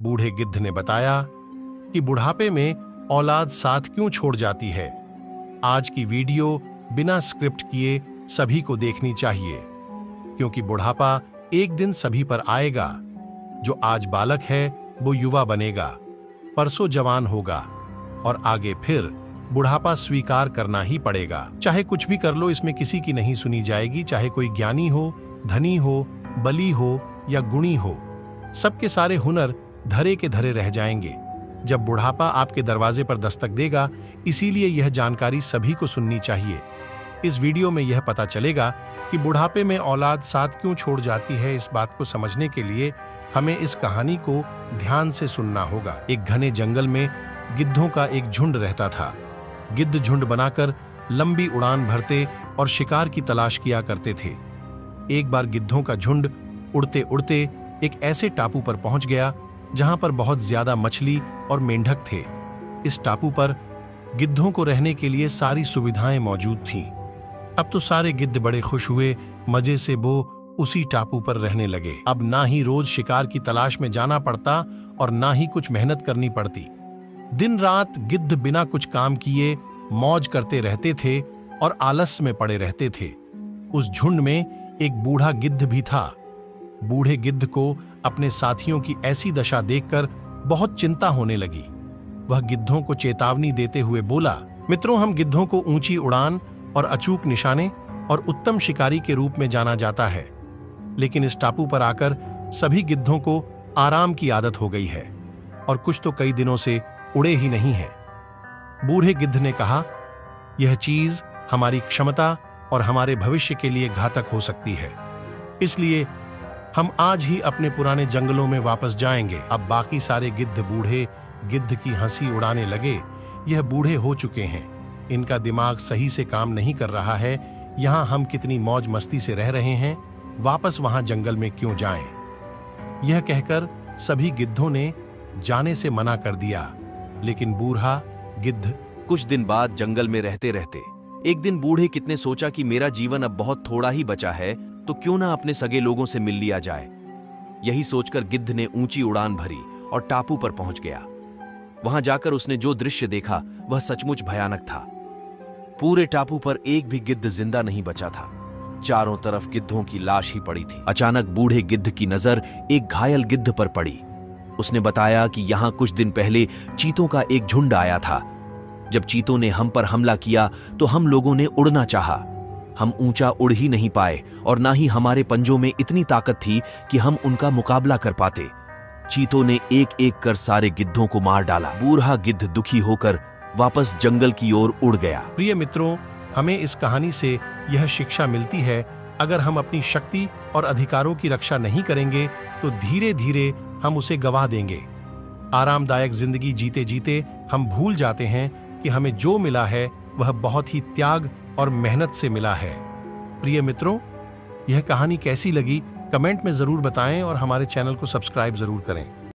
बूढ़े गिद्ध ने बताया कि बुढ़ापे में औलाद साथ क्यों छोड़ जाती है। आज की वीडियो बिना स्क्रिप्ट किए सभी को देखनी चाहिए, क्योंकि बुढ़ापा एक दिन सभी पर आएगा। जो आज बालक है वो युवा बनेगा, परसों जवान होगा और आगे फिर बुढ़ापा स्वीकार करना ही पड़ेगा। चाहे कुछ भी कर लो, इसमें किसी की नहीं सुनी जाएगी। चाहे कोई ज्ञानी हो, धनी हो, बली हो या गुणी हो, सबके सारे हुनर धरे के धरे रह जाएंगे जब बुढ़ापा आपके दरवाजे पर दस्तक देगा। इसीलिए यह जानकारी सभी को सुननी चाहिए। इस वीडियो में यह पता चलेगा कि बुढ़ापे में औलाद साथ क्यों छोड़ जाती है। इस बात को समझने के लिए हमें इस कहानी को ध्यान से सुनना होगा। एक घने जंगल में गिद्धों का एक झुंड रहता था। गिद्ध झुंड बनाकर लंबी उड़ान भरते और शिकार की तलाश किया करते थे। एक बार गिद्धों का झुंड उड़ते उड़ते एक ऐसे टापू पर पहुंच गया जहां पर बहुत ज्यादा मछली और मेंढक थे। इस टापू पर गिद्धों को रहने के लिए सारी सुविधाएं मौजूद थीं। अब तो सारे गिद्ध बड़े खुश हुए, मजे से वो उसी टापू पर रहने लगे। अब ना ही रोज शिकार की तलाश में जाना पड़ता और ना ही कुछ मेहनत करनी पड़ती। दिन रात गिद्ध बिना कुछ काम किए मौज करते रहते थे और आलस में पड़े रहते थे। उस झुंड में एक बूढ़ा गिद्ध भी था। बूढ़े गिद्ध को अपने साथियों की ऐसी दशा देखकर बहुत चिंता होने लगी। वह गिद्धों को चेतावनी देते हुए बोला, मित्रों, हम गिद्धों को ऊंची उड़ान और अचूक निशाने और उत्तम शिकारी के रूप में जाना जाता है, लेकिन इस टापू पर आकर सभी गिद्धों को आराम की आदत हो गई है और कुछ तो कई दिनों से उड़े ही नहीं है। बूढ़े गिद्ध ने कहा, यह चीज हमारी क्षमता और हमारे भविष्य के लिए घातक हो सकती है, इसलिए हम आज ही अपने पुराने जंगलों में वापस जाएंगे। अब बाकी सारे गिद्ध बूढ़े गिद्ध की हंसी उड़ाने लगे। यह बूढ़े हो चुके हैं, इनका दिमाग सही से काम नहीं कर रहा है। यहाँ हम कितनी मौज मस्ती से रह रहे हैं, वापस वहां जंगल में क्यों जाएं? यह कहकर सभी गिद्धों ने जाने से मना कर दिया, लेकिन बूढ़ा गिद्ध कुछ दिन बाद जंगल में रहते रहते एक दिन बूढ़े गिद्ध ने सोचा कि मेरा जीवन अब बहुत थोड़ा ही बचा है, तो क्यों ना अपने सगे लोगों से मिल लिया जाए। यही सोचकर गिद्ध ने ऊंची उड़ान भरी और टापू पर पहुंच गया। वहां जाकर उसने जो दृश्य देखा वह सचमुच भयानक था। पूरे टापू पर एक भी गिद्ध जिंदा नहीं बचा था। चारों तरफ गिद्धों की लाश ही पड़ी थी। अचानक बूढ़े गिद्ध की नजर एक घायल गिद्ध पर पड़ी। उसने बताया कि यहां कुछ दिन पहले चीतों का एक झुंड आया था। जब चीतों ने हम पर हमला किया तो हम लोगों ने उड़ना चाहा। हम ऊंचा उड़ ही नहीं पाए और ना ही हमारे पंजों में इतनी ताकत थी कि हम उनका मुकाबला कर पाते। चीतों ने एक एक कर सारे गिद्धों को मार डाला। बूढ़ा गिद्ध दुखी होकर वापस जंगल की ओर उड़ गया। प्रिय मित्रों, हमें इस कहानी से यह शिक्षा मिलती है, अगर हम अपनी शक्ति और अधिकारों की रक्षा नहीं करेंगे तो धीरे धीरे हम उसे गवा देंगे। आरामदायक जिंदगी जीते जीते हम भूल जाते हैं कि हमें जो मिला है वह बहुत ही त्याग और मेहनत से मिला है। प्रिय मित्रों, यह कहानी कैसी लगी कमेंट में जरूर बताएं और हमारे चैनल को सब्सक्राइब जरूर करें।